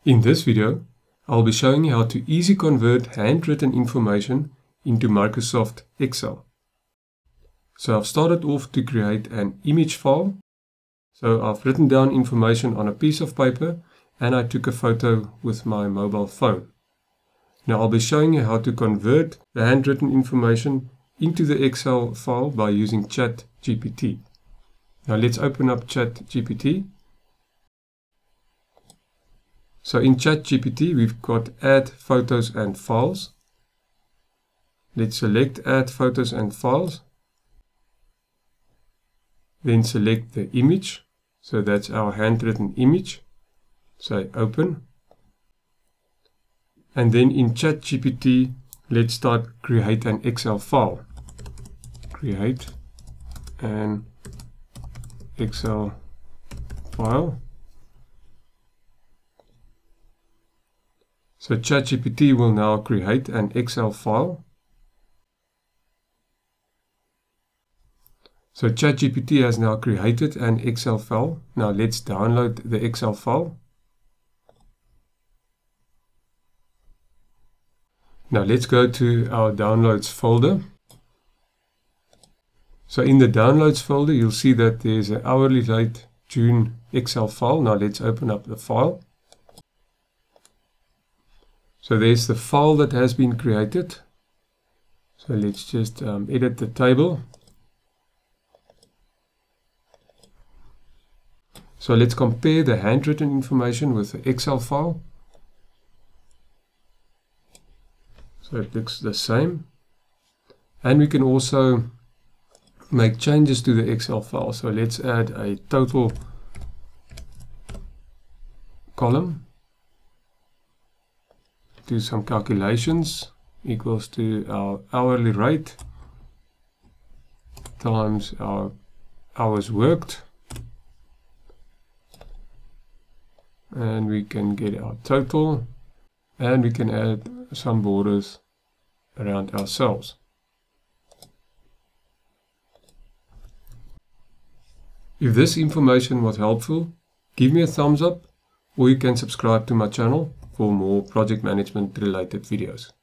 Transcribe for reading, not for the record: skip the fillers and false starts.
In this video, I'll be showing you how to easily convert handwritten information into Microsoft Excel. So I've started off to create an image file. So I've written down information on a piece of paper and I took a photo with my mobile phone. Now I'll be showing you how to convert the handwritten information into the Excel file by using ChatGPT. Now let's open up ChatGPT. So in ChatGPT, we've got Add Photos and Files. Let's select Add Photos and Files. Then select the image. So that's our handwritten image. Say Open. And then in ChatGPT, let's start create an Excel file. Create an Excel file. So ChatGPT will now create an Excel file. So ChatGPT has now created an Excel file. Now let's download the Excel file. Now let's go to our Downloads folder. So in the Downloads folder, you'll see that there's an hourly rate June Excel file. Now let's open up the file. So there's the file that has been created. So let's just edit the table. So let's compare the handwritten information with the Excel file. So it looks the same. And we can also make changes to the Excel file. So let's add a total column. Do some calculations, equals to our hourly rate times our hours worked, and we can get our total, and we can add some borders around our cells. If this information was helpful, give me a thumbs up, or you can subscribe to my channel for more project management related videos.